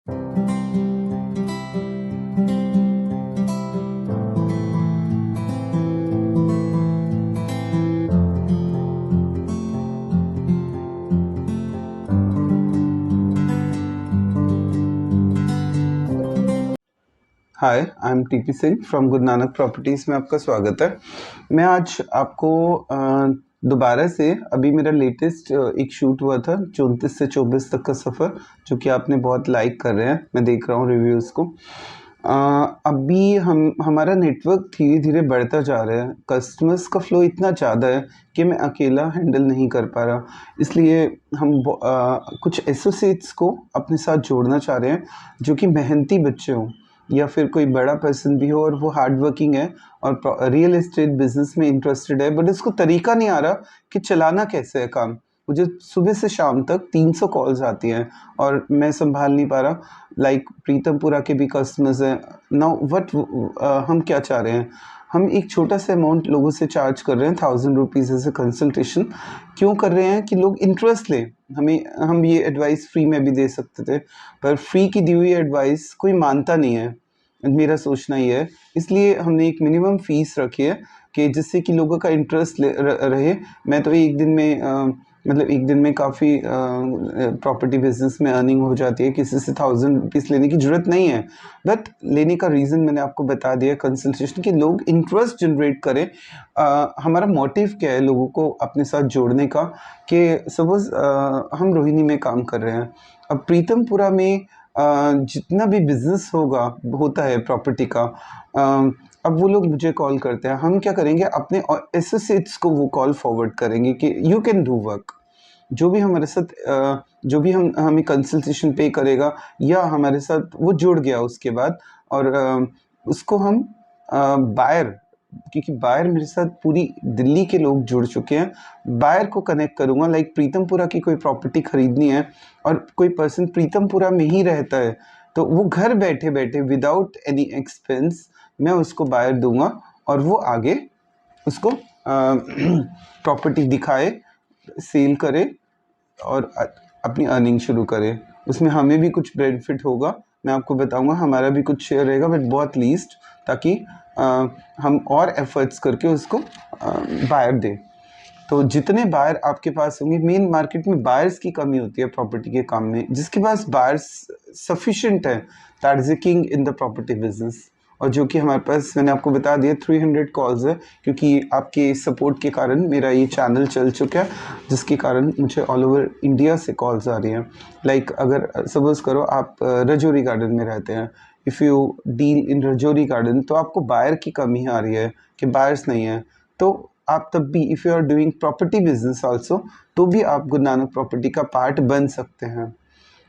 Hi, I am TP Singh from Guru Nanak properties में आपका स्वागत है। मैं आज आपको दोबारा से अभी मेरा लेटेस्ट एक शूट हुआ था 34 से 24 तक का सफ़र, जो कि आपने बहुत लाइक कर रहे हैं, मैं देख रहा हूँ रिव्यूज़ को। अभी हमारा नेटवर्क धीरे-धीरे बढ़ता जा रहा है, कस्टमर्स का फ्लो इतना ज़्यादा है कि मैं अकेला हैंडल नहीं कर पा रहा। इसलिए हम कुछ एसोसिएट्स को अपने साथ जोड़ना चाह रहे हैं, जो कि मेहनती बच्चे हों या फिर कोई बड़ा पर्सन भी हो और वो हार्ड वर्किंग है और रियल एस्टेट बिजनेस में इंटरेस्टेड है, बट उसको तरीका नहीं आ रहा कि चलाना कैसे है काम। मुझे सुबह से शाम तक 300 कॉल्स आती हैं और मैं संभाल नहीं पा रहा। लाइक प्रीतमपुरा के भी कस्टमर्स हैं। नाउ हम क्या चाह रहे हैं, हम एक छोटा सा अमाउंट लोगों से चार्ज कर रहे हैं, 1000 रुपीज़ एज ए कंसल्टेशन। क्यों कर रहे हैं कि लोग इंटरेस्ट लें। हम ये एडवाइस फ्री में भी दे सकते थे, पर फ्री की दी हुई एडवाइस कोई मानता नहीं है, मेरा सोचना ये है। इसलिए हमने एक मिनिमम फ़ीस रखी है कि जिससे कि लोगों का इंटरेस्ट रहे। मैं तो एक दिन में मतलब एक दिन में काफ़ी प्रॉपर्टी बिजनेस में अर्निंग हो जाती है, किसी से 1000 रुपीज़ लेने की ज़रूरत नहीं है। बट लेने का रीज़न मैंने आपको बता दिया कंसल्टेशन, कि लोग इंटरेस्ट जनरेट करें। हमारा मोटिव क्या है लोगों को अपने साथ जोड़ने का, कि सपोज़ हम रोहिणी में काम कर रहे हैं, अब प्रीतमपुरा में जितना भी बिज़नेस होता है प्रॉपर्टी का, अब वो लोग मुझे कॉल करते हैं। हम क्या करेंगे, अपने एसोसिएट्स को वो कॉल फॉरवर्ड करेंगे कि यू कैन डू वर्क। जो भी हमारे साथ जो भी हमें कंसल्टेशन पे करेगा या हमारे साथ वो जुड़ गया उसके बाद, और उसको हम बायर, क्योंकि बायर मेरे साथ पूरी दिल्ली के लोग जुड़ चुके हैं, बायर को कनेक्ट करूँगा। लाइक प्रीतमपुरा की कोई प्रॉपर्टी खरीदनी है और कोई पर्सन प्रीतमपुरा में ही रहता है, तो वो घर बैठे बैठे विदाउट एनी एक्सपेंस मैं उसको बायर दूंगा और वो आगे उसको प्रॉपर्टी दिखाए, सेल करे और अपनी अर्निंग शुरू करे। उसमें हमें भी कुछ बेनिफिट होगा, मैं आपको बताऊंगा, हमारा भी कुछ शेयर रहेगा, बट बहुत लीस्ट, ताकि हम और एफर्ट्स करके उसको बायर दें। तो जितने बायर आपके पास होंगे, मेन मार्केट में बायर्स की कमी होती है प्रॉपर्टी के काम में, जिसके पास बायर्स सफिशिएंट है, that is a king in the property business. और जो कि हमारे पास, मैंने आपको बता दिया, 300 कॉल्स है, क्योंकि आपके सपोर्ट के कारण मेरा ये चैनल चल चुका है, जिसके कारण मुझे ऑल ओवर इंडिया से कॉल्स आ रही हैं। लाइक अगर सपोज़ करो आप रजौरी गार्डन में रहते हैं, if you deal in Rajouri garden, तो आपको बायर की कमी आ रही है कि बायर्स नहीं है, तो आप तब भी, if you are doing property business also, तो भी आप गुरु नानक प्रॉपर्टी का पार्ट बन सकते हैं।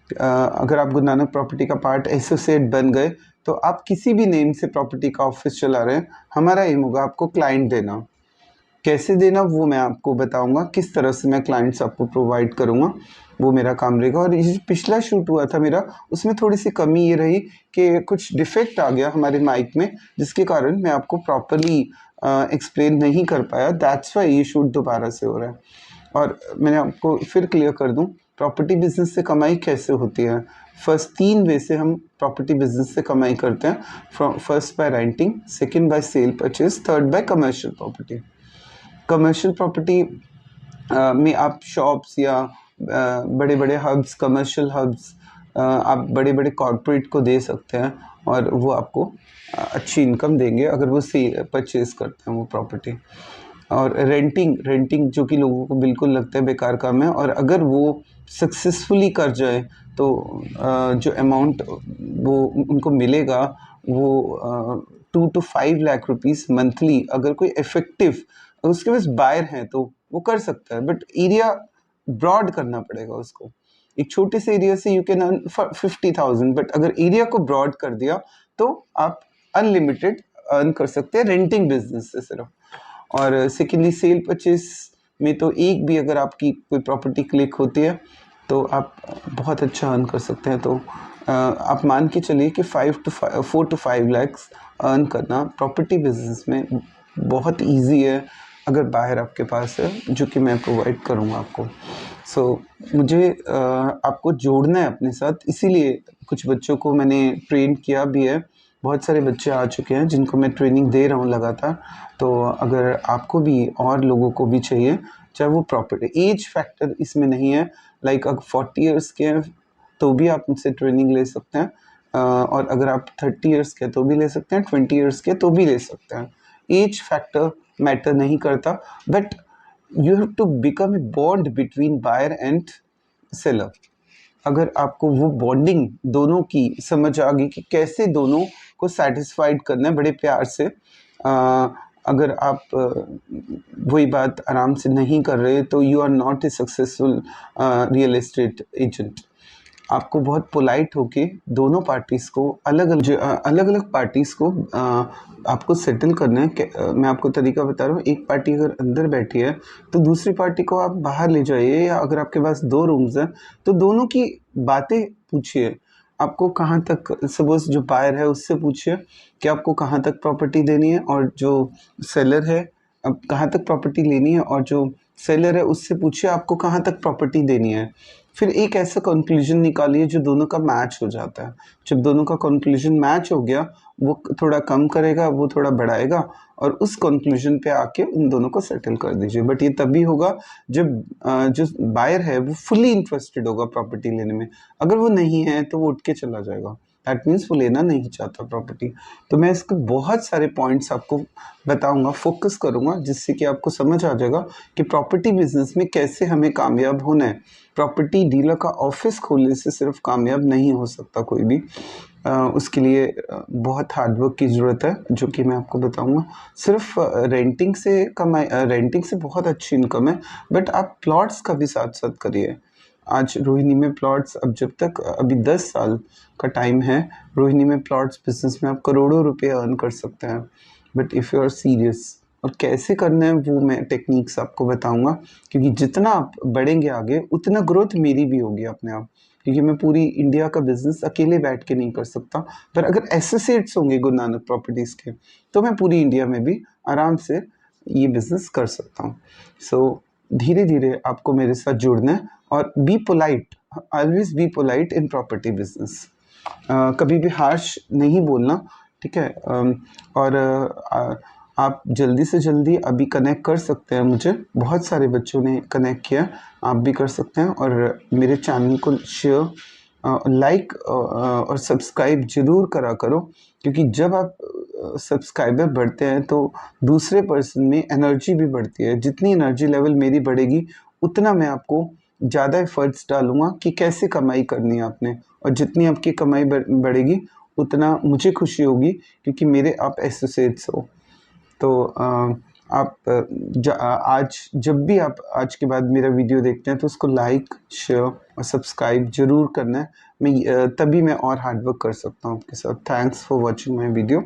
अगर आप गुरु नानक प्रॉपर्टी का पार्ट एसोसिएट बन गए, तो आप किसी भी नेम से प्रॉपर्टी का ऑफिस चला रहे हैं, हमारा एम होगा आपको क्लाइंट देना। कैसे देना वो मैं आपको बताऊंगा, किस तरह से मैं क्लाइंट्स आपको प्रोवाइड करूंगा, वो मेरा काम रहेगा। और ये पिछला शूट हुआ था मेरा, उसमें थोड़ी सी कमी ये रही कि कुछ डिफेक्ट आ गया हमारे माइक में, जिसके कारण मैं आपको प्रॉपरली एक्सप्लेन नहीं कर पाया। दैट्स वाई ये शूट दोबारा से हो रहा है। और मैंने आपको फिर क्लियर कर दूं, प्रॉपर्टी बिजनेस से कमाई कैसे होती है। फर्स्ट 3 वे से हम प्रॉपर्टी बिजनेस से कमाई करते हैं। First by renting, second by cell purchase, third by commercial property. Commercial property में आप शॉप्स या बड़े बड़े हब्स, कमर्शियल हब्स, आप बड़े बड़े कॉरपोरेट को दे सकते हैं और वो आपको अच्छी इनकम देंगे अगर वो परचेज़ करते हैं वो प्रॉपर्टी। और रेंटिंग जो कि लोगों को बिल्कुल लगता है बेकार काम है, और अगर वो सक्सेसफुली कर जाए तो जो अमाउंट वो उनको मिलेगा वो 2 to 5 लाख रुपीस मंथली, अगर कोई इफेक्टिव उसके पास बायर हैं तो वो कर सकता है। बट एरिया ब्रॉड करना पड़ेगा उसको। एक छोटे से एरिया से यू कैन अर्न 50,000, बट अगर एरिया को ब्रॉड कर दिया तो आप अनलिमिटेड अर्न कर सकते हैं रेंटिंग बिजनेस से सिर्फ। और सेकेंडली सेल परचेज में तो एक भी अगर आपकी कोई प्रॉपर्टी क्लिक होती है तो आप बहुत अच्छा अर्न कर सकते हैं। तो आप मान के चलिए कि 4 to 5 lakhs अर्न करना प्रॉपर्टी बिजनेस में बहुत इजी है, अगर बाहर आपके पास है, जो कि मैं प्रोवाइड करूँगा आपको। मुझे आपको जोड़ना है अपने साथ, इसीलिए कुछ बच्चों को मैंने ट्रेन किया भी है। बहुत सारे बच्चे आ चुके हैं जिनको मैं ट्रेनिंग दे रहा हूँ लगातार। तो अगर आपको भी और लोगों को भी चाहिए, चाहे वो प्रॉपर्टी एज फैक्टर इसमें नहीं है, लाइक अगर 40 इयर्स के हैं तो भी आप मुझसे ट्रेनिंग ले सकते हैं, और अगर आप 30 इयर्स के तो भी ले सकते हैं, 20 इयर्स के तो भी ले सकते हैं। एज फैक्टर मैटर नहीं करता, but you have to become a bond between buyer and seller. अगर आपको वो बॉन्डिंग दोनों की समझ आ गई कि कैसे दोनों को सेटिस्फाइड करना है बड़े प्यार से, अगर आप वही बात आराम से नहीं कर रहे तो you are not a successful real estate agent. आपको बहुत पोलाइट होके दोनों पार्टीज़ को अलग अलग पार्टीज़ को आपको सेटल करना है। मैं आपको तरीका बता रहा हूँ। एक पार्टी अगर अंदर बैठी है तो दूसरी पार्टी को आप बाहर ले जाइए, या अगर आपके पास 2 रूम्स हैं तो दोनों की बातें पूछिए। आपको कहाँ तक, सपोज जो बायर है उससे पूछिए कि आपको कहाँ तक प्रॉपर्टी देनी है, और जो सेलर है अब कहाँ तक प्रॉपर्टी लेनी है, और जो सेलर है उससे पूछिए आपको कहाँ तक प्रॉपर्टी देनी है। फिर एक ऐसा कंक्लूजन निकालिए जो दोनों का मैच हो जाता है। जब दोनों का कंक्लूजन मैच हो गया, वो थोड़ा कम करेगा, वो थोड़ा बढ़ाएगा, और उस कंक्लूजन पे आके उन दोनों को सेटल कर दीजिए। बट ये तभी होगा जब जो बायर है वो फुली इंटरेस्टेड होगा प्रॉपर्टी लेने में। अगर वो नहीं है तो वो उठ के चला जाएगा, दैट मीन्स वो लेना नहीं चाहता प्रॉपर्टी। तो मैं इसके बहुत सारे पॉइंट्स आपको बताऊंगा, फोकस करूंगा, जिससे कि आपको समझ आ जाएगा कि प्रॉपर्टी बिजनेस में कैसे हमें कामयाब होना है। प्रॉपर्टी डीलर का ऑफिस खोलने से सिर्फ कामयाब नहीं हो सकता कोई भी। उसके लिए बहुत हार्डवर्क की ज़रूरत है, जो कि मैं आपको बताऊंगा। सिर्फ रेंटिंग से बहुत अच्छी इनकम है, बट आप प्लॉट्स का भी साथ साथ करिए। आज रोहिणी में प्लॉट्स, अब जब तक अभी 10 साल का टाइम है, रोहिणी में प्लॉट्स बिजनेस में आप करोड़ों रुपए अर्न कर सकते हैं। But if you are serious, और कैसे करना है वो मैं टेक्निक्स आपको बताऊंगा, क्योंकि जितना आप बढ़ेंगे आगे उतना ग्रोथ मेरी भी होगी अपने आप, क्योंकि मैं पूरी इंडिया का बिजनेस अकेले बैठ के नहीं कर सकता। पर अगर एसोसिएट्स होंगे गुरु नानक प्रॉपर्टीज़ के, तो मैं पूरी इंडिया में भी आराम से ये बिज़नेस कर सकता हूँ। सो धीरे धीरे आपको मेरे साथ जुड़ना है, और be polite, always be polite in property business. कभी भी हार्श नहीं बोलना, ठीक है। और आप जल्दी से जल्दी अभी कनेक्ट कर सकते हैं मुझे। बहुत सारे बच्चों ने कनेक्ट किया, आप भी कर सकते हैं। और मेरे चैनल को शेयर, लाइक और सब्सक्राइब ज़रूर करा करो, क्योंकि जब आप सब्सक्राइबर बढ़ते हैं तो दूसरे पर्सन में एनर्जी भी बढ़ती है। जितनी एनर्जी लेवल मेरी बढ़ेगी उतना मैं आपको ज़्यादा एफर्ट्स डालूँगा कि कैसे कमाई करनी है आपने, और जितनी आपकी कमाई बढ़ेगी उतना मुझे खुशी होगी, क्योंकि मेरे आप एसोसिएट्स हो। तो आप आज जब भी आप आज के बाद मेरा वीडियो देखते हैं तो उसको लाइक, शेयर और सब्सक्राइब ज़रूर करना है। मैं तभी मैं और हार्डवर्क कर सकता हूँ आपके साथ। Thanks for watching my video.